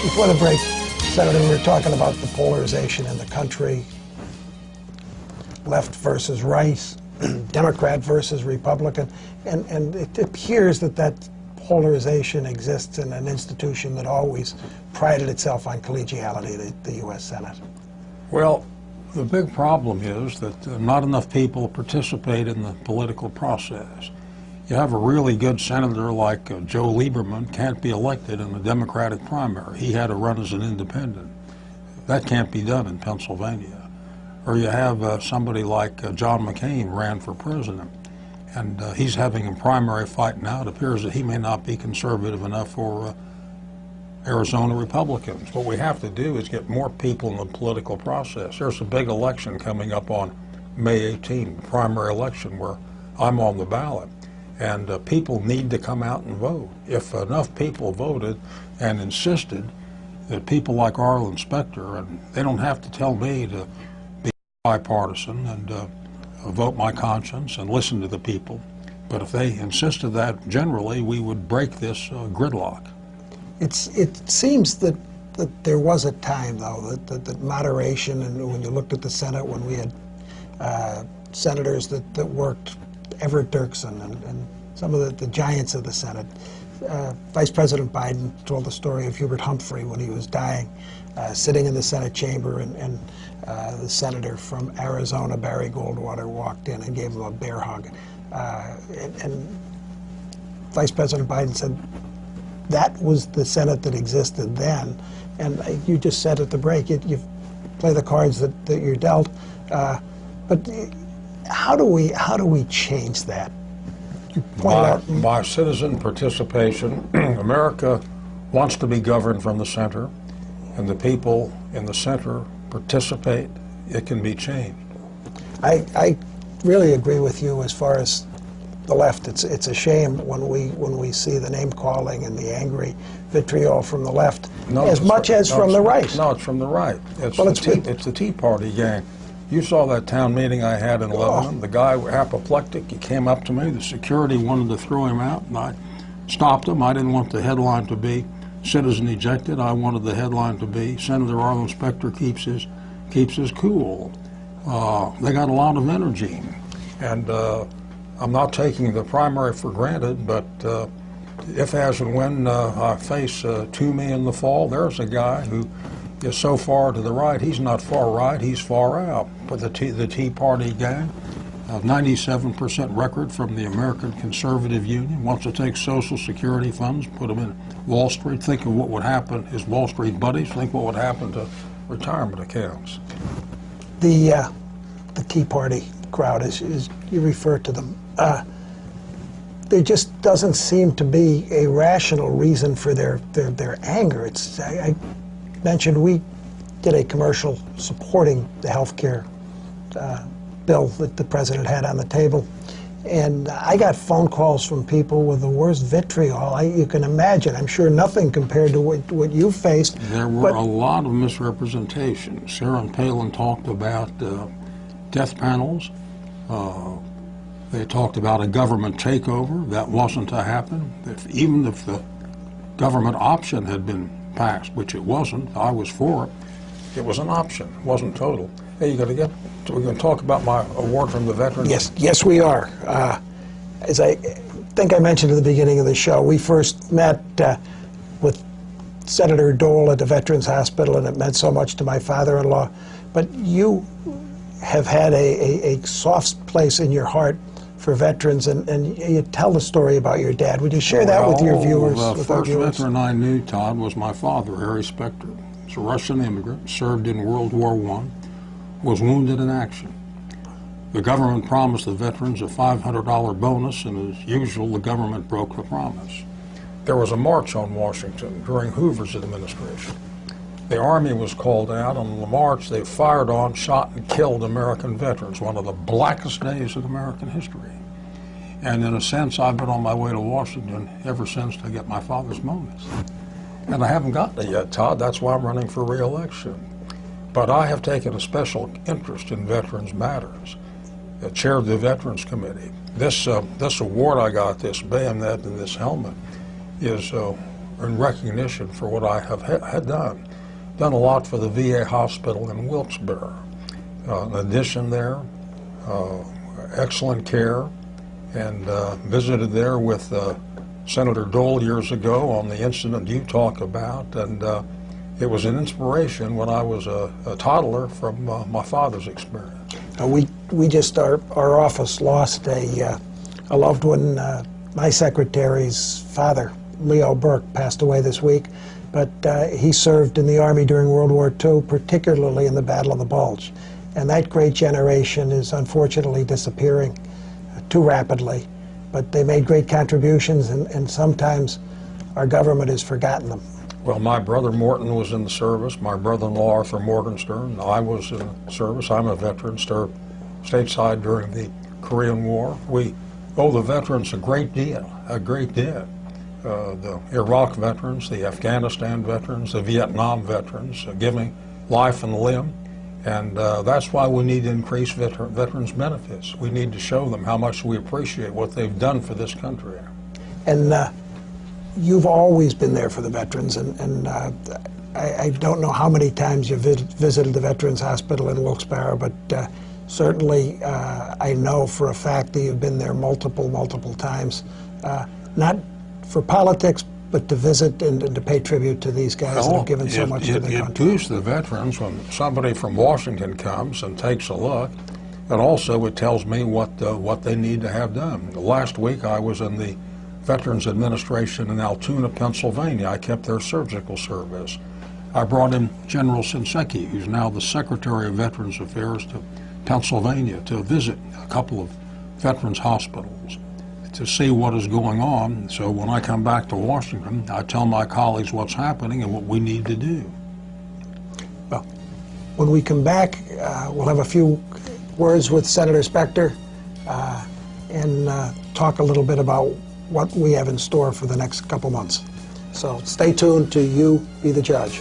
Before the break, Senator, we were talking about the polarization in the country, left versus right, Democrat versus Republican, and it appears that that polarization exists in an institution that always prided itself on collegiality, the U.S. Senate. Well, the big problem is that not enough people participate in the political process. You have a really good senator like Joe Lieberman can't be elected in the Democratic primary. He had to run as an independent. That can't be done in Pennsylvania. Or you have somebody like John McCain ran for president, and he's having a primary fight now. It appears that he may not be conservative enough for Arizona Republicans. What we have to do is get more people in the political process. There's a big election coming up on May 18, primary election, where I'm on the ballot. And people need to come out and vote. If enough people voted and insisted that people like Arlen Specter, and they don't have to tell me to be bipartisan and vote my conscience and listen to the people, but if they insisted that, generally we would break this gridlock. It seems that there was a time, though, that moderation, and when you looked at the Senate, when we had senators that worked, Everett Dirksen and some of the giants of the Senate. Vice President Biden told the story of Hubert Humphrey when he was dying, sitting in the Senate chamber, and the senator from Arizona, Barry Goldwater, walked in and gave him a bear hug. And Vice President Biden said that was the Senate that existed then. And you just said at the break, you play the cards that you're dealt. But how do we change that? By citizen participation. America wants to be governed from the center, and the people in the center participate. It can be changed. I really agree with you as far as the left. It's a shame when we see the name calling and the angry vitriol from the left, as much as from the right. No, it's from the right. It's the Tea Party gang. You saw that town meeting I had in Lebanon. The guy was apoplectic. He came up to me. The security wanted to throw him out, and I stopped him. I didn't want the headline to be "Citizen Ejected." I wanted the headline to be "Senator Arlen Specter keeps his cool." They got a lot of energy, and I'm not taking the primary for granted, but if, as and when I face Toomey in the fall, there's a guy who is so far to the right. He's not far right, he's far out. But the Tea Party gang, 97% record from the American Conservative Union, wants to take Social Security funds, put them in Wall Street. Think of what would happen, his Wall Street buddies, think what would happen to retirement accounts. The Tea Party crowd, as you refer to them, there just doesn't seem to be a rational reason for their anger. I mentioned we did a commercial supporting the health care bill that the president had on the table, and I got phone calls from people with the worst vitriol you can imagine. I'm sure nothing compared to what you faced. There were a lot of misrepresentations. Sarah Palin talked about death panels. They talked about a government takeover. That wasn't to happen. Even if the government option had been passed, which it wasn't, I was for it. It was an option. It wasn't total. Hey, we're going to talk about my award from the veterans? Yes, we are. As I think I mentioned at the beginning of the show, we first met with Senator Dole at the Veterans Hospital, and it meant so much to my father-in-law. But you have had a soft place in your heart for veterans, and you tell the story about your dad. Would you share that with your viewers? The first veteran I knew, Todd, was my father, Arlen Specter. He's a Russian immigrant, served in World War I, was wounded in action. The government promised the veterans a $500 bonus, and as usual, the government broke the promise. There was a march on Washington during Hoover's administration. The Army was called out. On the march, they fired on, shot, and killed American veterans, one of the blackest days in American history. And in a sense, I've been on my way to Washington ever since to get my father's bonus. And I haven't gotten it yet, Todd. That's why I'm running for re-election. But I have taken a special interest in veterans matters. I chaired the Veterans Committee. This award I got, this bayonet and this helmet, is in recognition for what I have had done. Done a lot for the VA hospital in Wilkes-Barre. An addition there, excellent care, and visited there with Senator Dole years ago on the incident you talk about, and it was an inspiration when I was a toddler from my father's experience. We just, our office lost a loved one. My secretary's father, Leo Burke, passed away this week, but he served in the Army during World War II, particularly in the Battle of the Bulge. And that great generation is unfortunately disappearing too rapidly. But they made great contributions, and sometimes our government has forgotten them. Well, my brother Morton was in the service. My brother-in-law Arthur Morgenstern. I was in the service. I'm a veteran, served stateside during the Korean War. We owe the veterans a great deal, a great deal. The Iraq veterans, the Afghanistan veterans, the Vietnam veterans, giving life and limb. And that's why we need to increase veterans' benefits. We need to show them how much we appreciate what they've done for this country. And you've always been there for the veterans, and I don't know how many times you've visited the Veterans Hospital in Wilkes-Barre, but certainly I know for a fact that you've been there multiple times, not for politics, but to visit and to pay tribute to these guys that have given so much to the country. It boosts the veterans when somebody from Washington comes and takes a look, and also it tells me what they need to have done. Last week I was in the Veterans Administration in Altoona, Pennsylvania. I kept their surgical service. I brought in General Shinseki, who's now the Secretary of Veterans Affairs, to Pennsylvania to visit a couple of veterans hospitals to see what is going on. So when I come back to Washington, I tell my colleagues what's happening and what we need to do. Well, when we come back, we'll have a few words with Senator Specter and talk a little bit about what we have in store for the next couple months. So stay tuned to You Be the Judge.